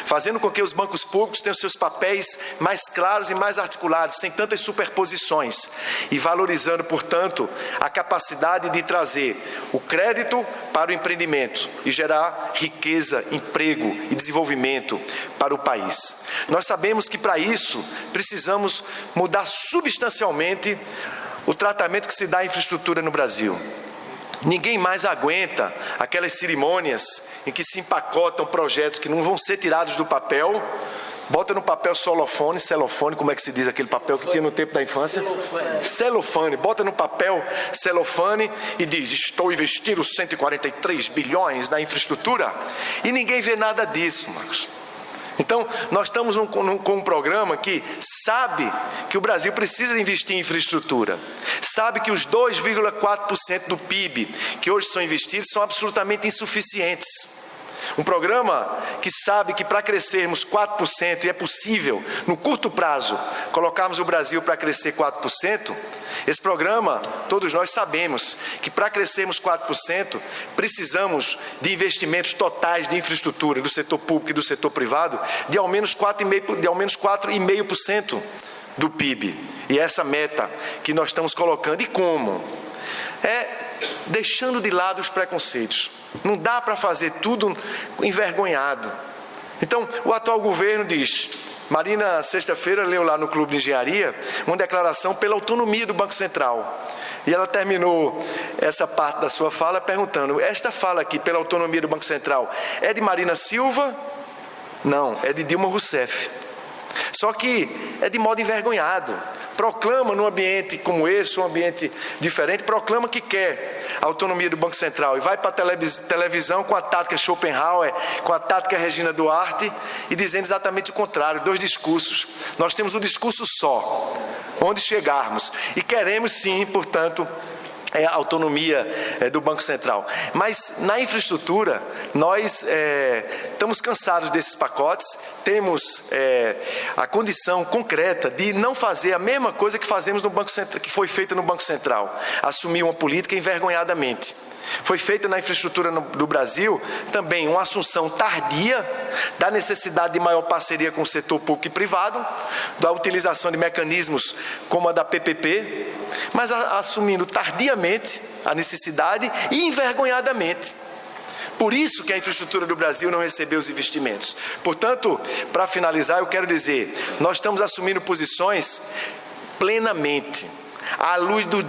fazendo com que os bancos públicos tenham seus papéis mais claros e mais articulados, sem tantas superposições, e valorizando, portanto, a capacidade de trazer o crédito para o empreendimento e gerar riqueza, emprego e desenvolvimento para o país. Nós sabemos que, para isso, precisamos mudar substancialmente o tratamento que se dá à infraestrutura no Brasil. Ninguém mais aguenta aquelas cerimônias em que se empacotam projetos que não vão ser tirados do papel, bota no papel celofane, como é que se diz aquele papel que tinha no tempo da infância? Celofane, bota no papel celofane e diz: estou investindo 143 bilhões na infraestrutura, e ninguém vê nada disso, Marcos. Então, nós estamos com um programa que sabe que o Brasil precisa investir em infraestrutura, sabe que os 2,4% do PIB que hoje são investidos são absolutamente insuficientes. Um programa que sabe que para crescermos 4%, e é possível, no curto prazo, colocarmos o Brasil para crescer 4%, esse programa, todos nós sabemos que para crescermos 4%, precisamos de investimentos totais de infraestrutura do setor público e do setor privado de ao menos 4,5% do PIB. E essa meta que nós estamos colocando, e como? É deixando de lado os preconceitos. Não dá para fazer tudo envergonhado. Então, o atual governo diz... Marina, sexta-feira, leu lá no Clube de Engenharia uma declaração pela autonomia do Banco Central. E ela terminou essa parte da sua fala perguntando: esta fala aqui, pela autonomia do Banco Central, é de Marina Silva? Não, é de Dilma Rousseff. Só que é de modo envergonhado. Proclama num ambiente como esse, um ambiente diferente, proclama que quer a autonomia do Banco Central e vai para a televisão com a tática Schopenhauer, com a tática Regina Duarte, e dizendo exatamente o contrário, dois discursos. Nós temos um discurso só, onde chegarmos, e queremos sim, portanto, a autonomia do Banco Central. Mas na infraestrutura, nós estamos cansados desses pacotes, temos a condição concreta de não fazer a mesma coisa que fazemos no Banco Central, que foi feita no Banco Central, assumir uma política envergonhadamente. Foi feita na infraestrutura do Brasil também uma assunção tardia da necessidade de maior parceria com o setor público e privado, da utilização de mecanismos como a da PPP, mas assumindo tardiamente a necessidade e envergonhadamente. Por isso que a infraestrutura do Brasil não recebeu os investimentos. Portanto, para finalizar, eu quero dizer, nós estamos assumindo posições plenamente, à luz do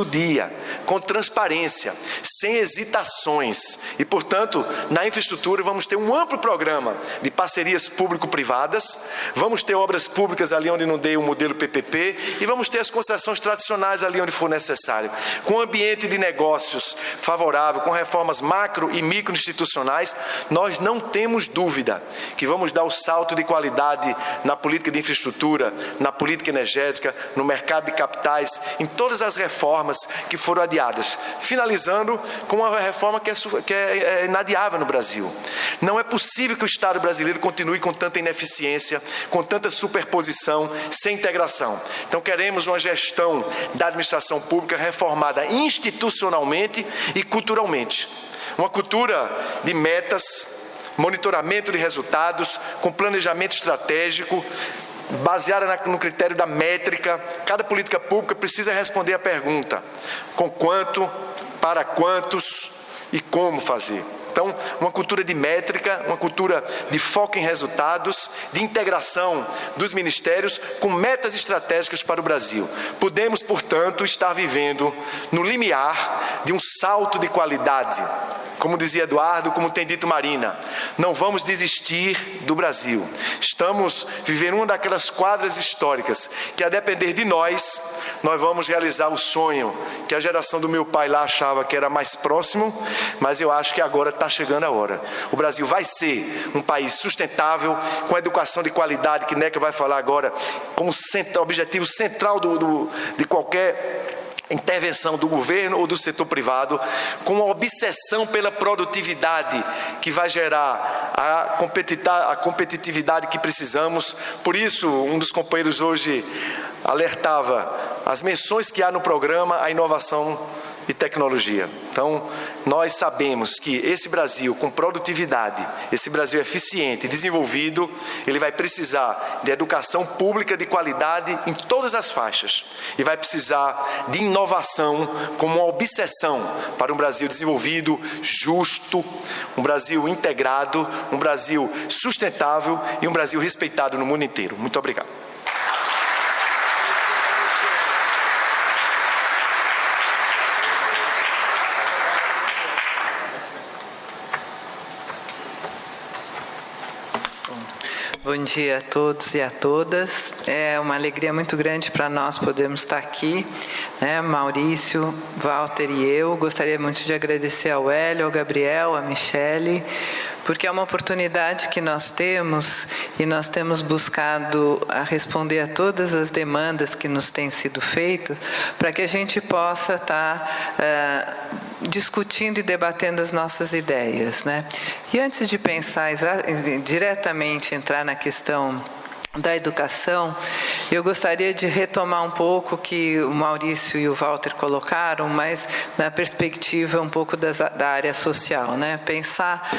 dia, com transparência, sem hesitações. E, portanto, na infraestrutura vamos ter um amplo programa de parcerias público-privadas, vamos ter obras públicas ali onde não dê o modelo PPP e vamos ter as concessões tradicionais ali onde for necessário. Com um ambiente de negócios favorável, com reformas macro e micro institucionais, nós não temos dúvida que vamos dar o salto de qualidade na política de infraestrutura, na política energética, no mercado de capitais, em todas as reformas que foram adiadas, finalizando com uma reforma que é inadiável no Brasil. Não é possível que o Estado brasileiro continue com tanta ineficiência, com tanta superposição, sem integração. Então queremos uma gestão da administração pública reformada institucionalmente e culturalmente. Uma cultura de metas, monitoramento de resultados, com planejamento estratégico, baseada no critério da métrica. Cada política pública precisa responder à pergunta: com quanto, para quantos e como fazer. Então, uma cultura de métrica, uma cultura de foco em resultados, de integração dos ministérios com metas estratégicas para o Brasil. Podemos, portanto, estar vivendo no limiar de um salto de qualidade. Como dizia Eduardo, como tem dito Marina, não vamos desistir do Brasil. Estamos vivendo uma daquelas quadras históricas que, a depender de nós vamos realizar o sonho que a geração do meu pai lá achava que era mais próximo, mas eu acho que agora está chegando a hora. O Brasil vai ser um país sustentável, com educação de qualidade, que Neca vai falar agora, como objetivo central de qualquer intervenção do governo ou do setor privado, com uma obsessão pela produtividade que vai gerar a competitividade que precisamos. Por isso, um dos companheiros hoje alertava as menções que há no programa à inovação e tecnologia. Então, nós sabemos que esse Brasil com produtividade, esse Brasil eficiente e desenvolvido, ele vai precisar de educação pública de qualidade em todas as faixas e vai precisar de inovação como uma obsessão para um Brasil desenvolvido, justo, um Brasil integrado, um Brasil sustentável e um Brasil respeitado no mundo inteiro. Muito obrigado. Bom dia a todos e a todas. É uma alegria muito grande para nós podermos estar aqui, né? Maurício, Walter e eu. Gostaria muito de agradecer ao Hélio, ao Gabriel, à Michele, porque é uma oportunidade que nós temos e nós temos buscado a responder a todas as demandas que nos têm sido feitas para que a gente possa estar discutindo e debatendo as nossas ideias, né? E antes de pensar diretamente, entrar na questão da educação, eu gostaria de retomar um pouco o que o Maurício e o Walter colocaram, mas na perspectiva um pouco da área social, né? Pensar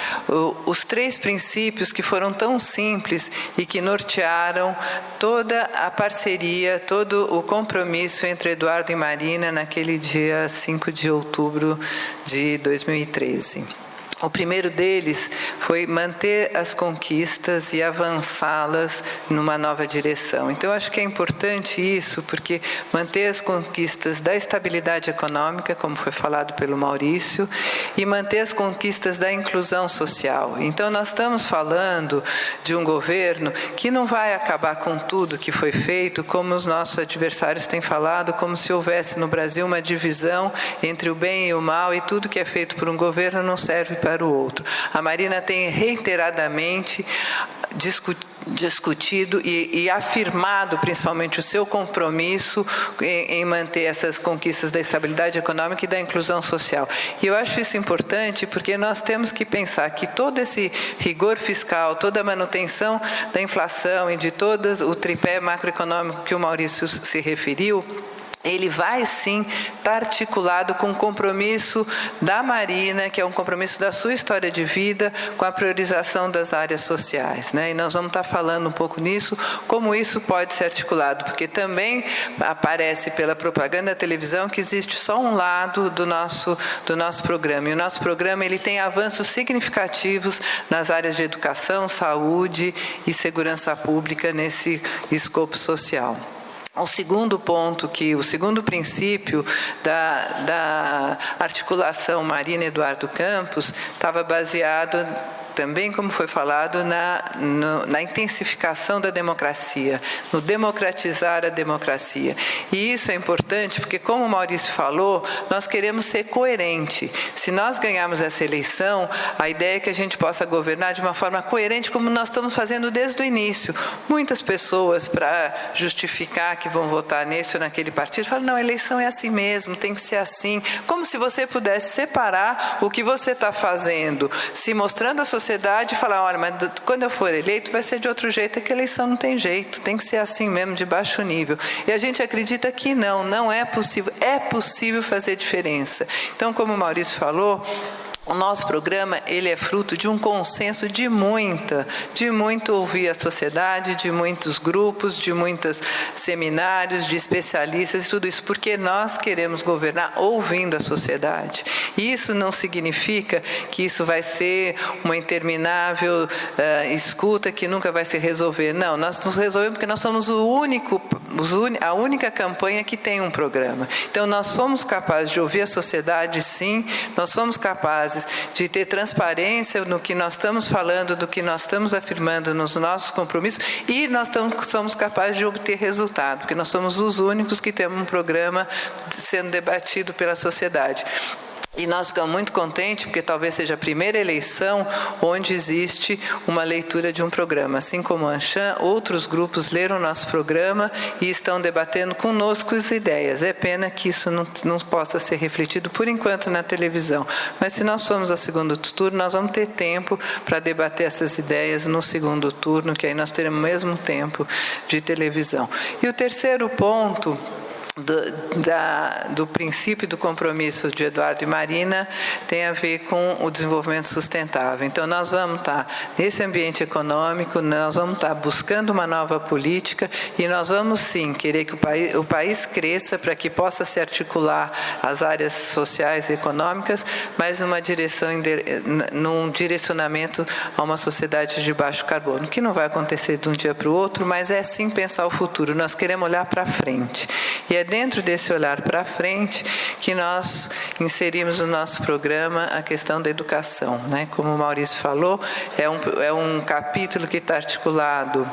os 3 princípios que foram tão simples e que nortearam toda a parceria, todo o compromisso entre Eduardo e Marina naquele dia 5 de outubro de 2013. O primeiro deles foi manter as conquistas e avançá-las numa nova direção. Então, eu acho que é importante isso, porque manter as conquistas da estabilidade econômica, como foi falado pelo Maurício, e manter as conquistas da inclusão social. Então, nós estamos falando de um governo que não vai acabar com tudo que foi feito, como os nossos adversários têm falado, como se houvesse no Brasil uma divisão entre o bem e o mal, e tudo que é feito por um governo não serve para o outro. A Marina tem reiteradamente discutido e afirmado principalmente o seu compromisso em manter essas conquistas da estabilidade econômica e da inclusão social. E eu acho isso importante porque nós temos que pensar que todo esse rigor fiscal, toda a manutenção da inflação e de todo o tripé macroeconômico que o Maurício se referiu, ele vai sim estar articulado com o compromisso da Marina, que é um compromisso da sua história de vida, com a priorização das áreas sociais, né? E nós vamos estar falando um pouco nisso, como isso pode ser articulado, porque também aparece pela propaganda da televisão que existe só um lado do nosso programa. E o nosso programa ele tem avanços significativos nas áreas de educação, saúde e segurança pública nesse escopo social. o segundo ponto, o segundo princípio da articulação Marina Eduardo Campos estava baseado também, como foi falado, na intensificação da democracia, no democratizar a democracia. E isso é importante porque, como o Maurício falou, nós queremos ser coerente. Se nós ganharmos essa eleição, a ideia é que a gente possa governar de uma forma coerente, como nós estamos fazendo desde o início. Muitas pessoas, para justificar que vão votar nesse ou naquele partido, falam, não, a eleição é assim mesmo, tem que ser assim. Como se você pudesse separar o que você está fazendo, se mostrando à sociedade e falar, olha, mas quando eu for eleito vai ser de outro jeito, é que a eleição não tem jeito, tem que ser assim mesmo, de baixo nível. E a gente acredita que não é possível fazer diferença. Então, como o Maurício falou, o nosso programa, ele é fruto de um consenso de muito ouvir a sociedade, de muitos grupos, de muitos seminários, de especialistas, tudo isso, porque nós queremos governar ouvindo a sociedade. E isso não significa que isso vai ser uma interminável escuta que nunca vai se resolver. Não, nós nos resolvemos porque nós somos a única campanha que tem um programa. Então, nós somos capazes de ouvir a sociedade, sim, nós somos capazes de ter transparência no que nós estamos falando, do que nós estamos afirmando nos nossos compromissos, e nós somos capazes de obter resultado, porque nós somos os únicos que temos um programa sendo debatido pela sociedade. E nós ficamos muito contentes, porque talvez seja a primeira eleição onde existe uma leitura de um programa. Assim como o Anshan, outros grupos leram o nosso programa e estão debatendo conosco as ideias. É pena que isso não possa ser refletido, por enquanto, na televisão. Mas se nós formos ao segundo turno, nós vamos ter tempo para debater essas ideias no segundo turno, que aí nós teremos o mesmo tempo de televisão. E o terceiro ponto do princípio do compromisso de Eduardo e Marina tem a ver com o desenvolvimento sustentável. Então, nós vamos estar nesse ambiente econômico, nós vamos estar buscando uma nova política e nós vamos, sim, querer que o país cresça para que possa se articular as áreas sociais e econômicas, mas num direcionamento a uma sociedade de baixo carbono, que não vai acontecer de um dia para o outro, mas é, sim, pensar o futuro. Nós queremos olhar para frente. E é dentro desse olhar para frente que nós inserimos no nosso programa a questão da educação, né? Como o Maurício falou, é um capítulo que está articulado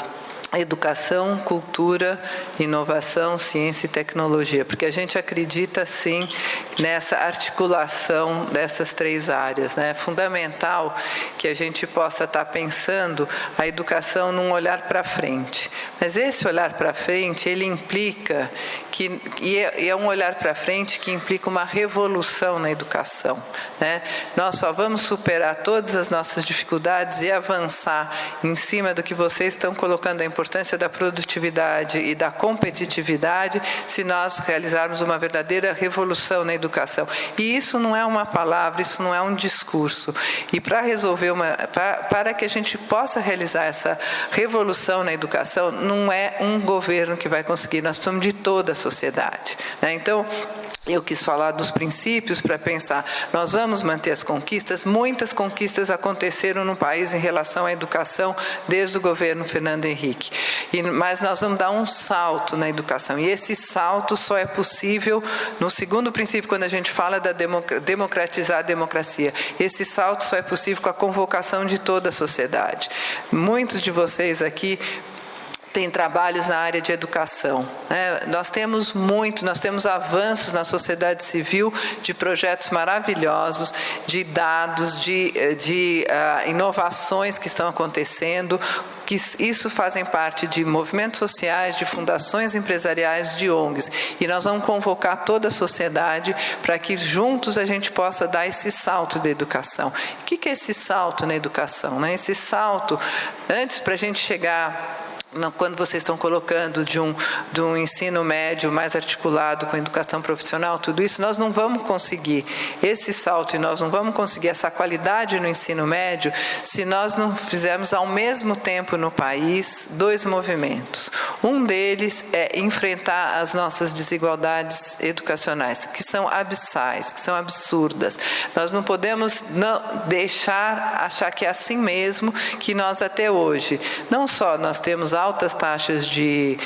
educação, cultura, inovação, ciência e tecnologia, porque a gente acredita, sim, nessa articulação dessas três áreas, né? É fundamental que a gente possa estar pensando a educação num olhar para frente. Mas esse olhar para frente, ele implica é um olhar para frente que implica uma revolução na educação, né? Nós só vamos superar todas as nossas dificuldades e avançar em cima do que vocês estão colocando, a importância da produtividade e da competitividade, se nós realizarmos uma verdadeira revolução na educação. E isso não é uma palavra, isso não é um discurso. E para que a gente possa realizar essa revolução na educação, não é um governo que vai conseguir, nós precisamos de toda a sociedade, né? Então, eu quis falar dos princípios para pensar, nós vamos manter as conquistas, muitas conquistas aconteceram no país em relação à educação desde o governo Fernando Henrique, mas nós vamos dar um salto na educação, e esse salto só é possível no segundo princípio, quando a gente fala da democratizar a democracia. Esse salto só é possível com a convocação de toda a sociedade. Muitos de vocês aqui tem trabalhos na área de educação, né? Nós temos avanços na sociedade civil de projetos maravilhosos, de dados, de inovações que estão acontecendo, que isso fazem parte de movimentos sociais, de fundações empresariais, de ONGs. E nós vamos convocar toda a sociedade para que juntos a gente possa dar esse salto da educação. O que é esse salto na educação, né? Esse salto, antes, para a gente chegar... Quando vocês estão colocando de um ensino médio mais articulado com a educação profissional, tudo isso, nós não vamos conseguir esse salto e nós não vamos conseguir essa qualidade no ensino médio se nós não fizermos ao mesmo tempo no país dois movimentos. Um deles é enfrentar as nossas desigualdades educacionais, que são abissais, que são absurdas. Nós não podemos achar que é assim mesmo que nós até hoje, não só nós temos altas taxas de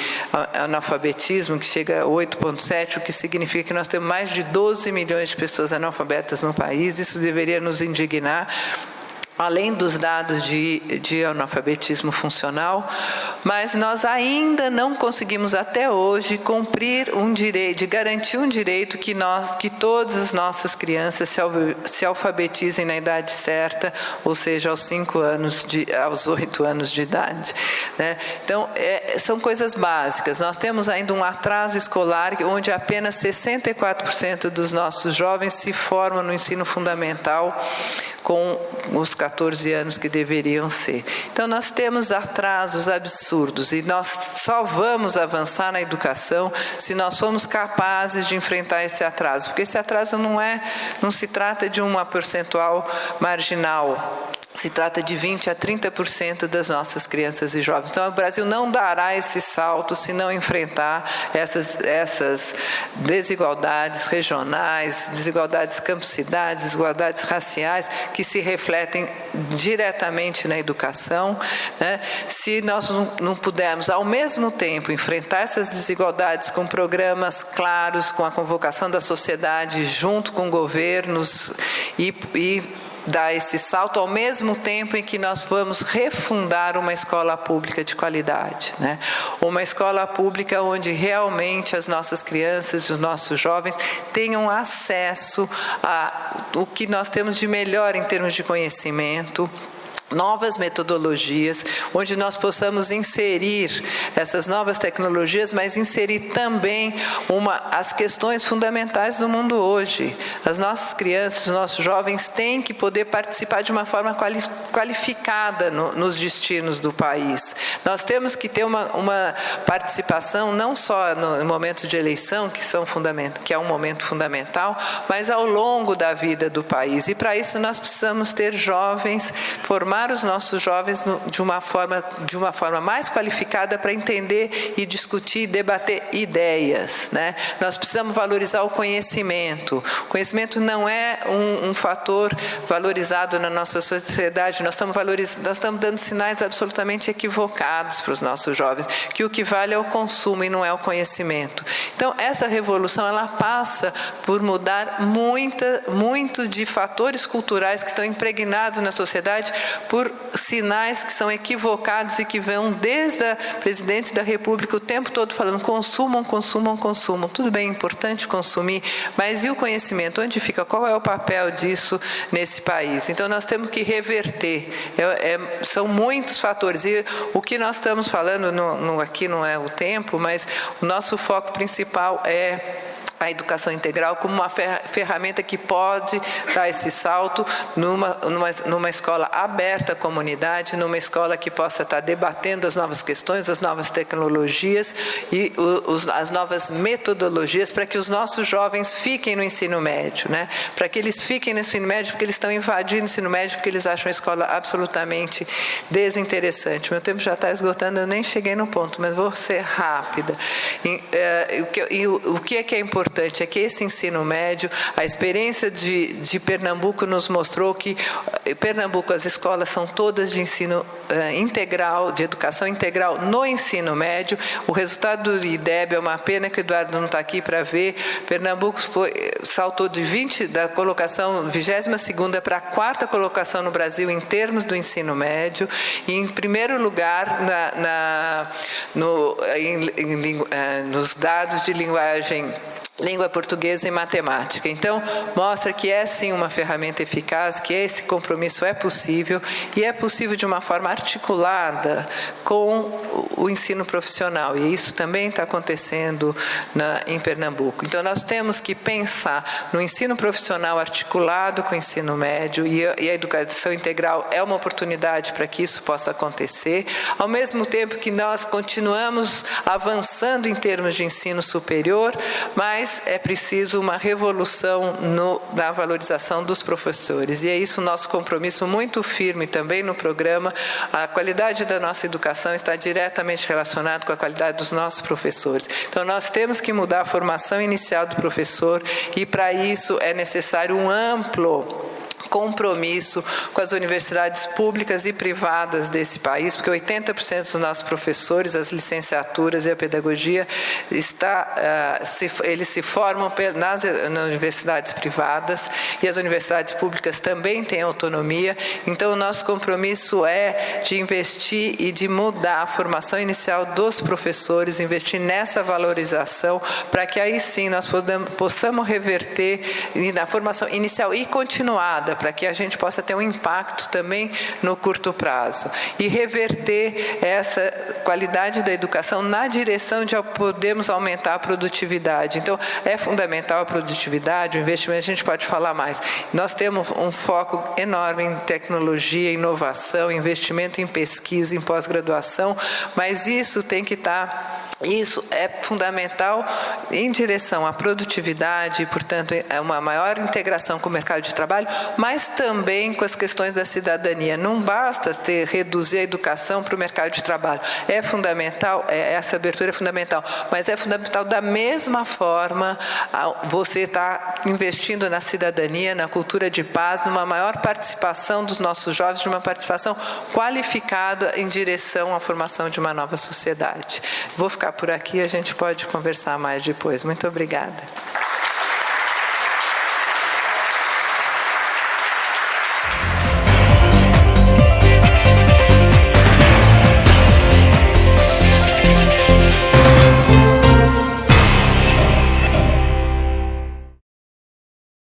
analfabetismo, que chega a 8,7, o que significa que nós temos mais de 12 milhões de pessoas analfabetas no país. Isso deveria nos indignar, além dos dados de analfabetismo funcional, mas nós ainda não conseguimos até hoje cumprir de garantir um direito que todas as nossas crianças se alfabetizem na idade certa, ou seja, aos 8 anos de idade, né? Então, são coisas básicas. Nós temos ainda um atraso escolar, onde apenas 64% dos nossos jovens se formam no ensino fundamental com os 14 anos que deveriam ser. Então, nós temos atrasos absurdos e nós só vamos avançar na educação se nós formos capazes de enfrentar esse atraso, porque esse atraso não se trata de uma percentual marginal. Se trata de 20% a 30% das nossas crianças e jovens. Então, o Brasil não dará esse salto se não enfrentar essas desigualdades regionais, desigualdades campo-cidades, desigualdades raciais, que se refletem diretamente na educação, né? Se nós não pudermos, ao mesmo tempo, enfrentar essas desigualdades com programas claros, com a convocação da sociedade, junto com governos e dar esse salto ao mesmo tempo em que nós vamos refundar uma escola pública de qualidade, né? Uma escola pública onde realmente as nossas crianças e os nossos jovens tenham acesso o que nós temos de melhor em termos de conhecimento, novas metodologias, onde nós possamos inserir essas novas tecnologias, mas inserir também as questões fundamentais do mundo hoje. As nossas crianças, os nossos jovens têm que poder participar de uma forma qualificada nos destinos do país. Nós temos que ter uma participação não só no momento de eleição, que é um momento fundamental, mas ao longo da vida do país. E para isso nós precisamos ter jovens, formar os nossos jovens de uma forma mais qualificada para entender e discutir e debater ideias, né? Nós precisamos valorizar o conhecimento. O conhecimento não é um fator valorizado na nossa sociedade. Nós estamos dando sinais absolutamente equivocados para os nossos jovens, que o que vale é o consumo e não é o conhecimento. Então, essa revolução, ela passa por mudar muito de fatores culturais que estão impregnados na sociedade, por sinais que são equivocados e que vão desde a presidente da República o tempo todo falando consumam, consumam, consumam. Tudo bem, é importante consumir, mas e o conhecimento? Onde fica? Qual é o papel disso nesse país? Então, nós temos que reverter. São muitos fatores. E o que nós estamos falando, aqui não é o tempo, mas o nosso foco principal é a educação integral como uma ferramenta que pode dar esse salto numa escola aberta à comunidade, numa escola que possa estar debatendo as novas questões, as novas tecnologias e as novas metodologias para que os nossos jovens fiquem no ensino médio, né? Para que eles fiquem no ensino médio porque eles estão invadindo o ensino médio porque eles acham a escola absolutamente desinteressante. Meu tempo já está esgotando, eu nem cheguei no ponto, mas vou ser rápida. O que é importante é que esse ensino médio, a experiência de Pernambuco nos mostrou que Pernambuco, as escolas são todas de ensino integral, de educação integral no ensino médio. O resultado do IDEB é uma pena que o Eduardo não está aqui para ver. Pernambuco saltou da colocação 22ª para a 4ª colocação no Brasil em termos do ensino médio, e em primeiro lugar nos dados de língua portuguesa e matemática. Então, mostra que é sim uma ferramenta eficaz, que esse compromisso é possível, e é possível de uma forma articulada com o ensino profissional, e isso também está acontecendo em Pernambuco. Então, nós temos que pensar no ensino profissional articulado com o ensino médio, e a educação integral é uma oportunidade para que isso possa acontecer, ao mesmo tempo que nós continuamos avançando em termos de ensino superior, mas é preciso uma revolução na valorização dos professores. E é isso o nosso compromisso muito firme também no programa. A qualidade da nossa educação está diretamente relacionada com a qualidade dos nossos professores. Então, nós temos que mudar a formação inicial do professor, e para isso é necessário um amplo compromisso com as universidades públicas e privadas desse país, porque 80% dos nossos professores, as licenciaturas e a pedagogia, eles se formam nas universidades privadas, e as universidades públicas também têm autonomia. Então, o nosso compromisso é de investir e de mudar a formação inicial dos professores, investir nessa valorização, para que aí sim nós possamos reverter na formação inicial e continuada, para que a gente possa ter um impacto também no curto prazo e reverter essa qualidade da educação na direção de podermos aumentar a produtividade. Então, é fundamental a produtividade, o investimento, a gente pode falar mais. Nós temos um foco enorme em tecnologia, inovação, investimento em pesquisa, em pós-graduação, mas isso tem que estar... Isso é fundamental em direção à produtividade, portanto, é uma maior integração com o mercado de trabalho, mas também com as questões da cidadania. Não basta reduzir a educação para o mercado de trabalho. É fundamental, essa abertura é fundamental, mas é fundamental da mesma forma você estar investindo na cidadania, na cultura de paz, numa maior participação dos nossos jovens, de uma participação qualificada em direção à formação de uma nova sociedade. Vou ficar por aqui, a gente pode conversar mais depois. Muito obrigada.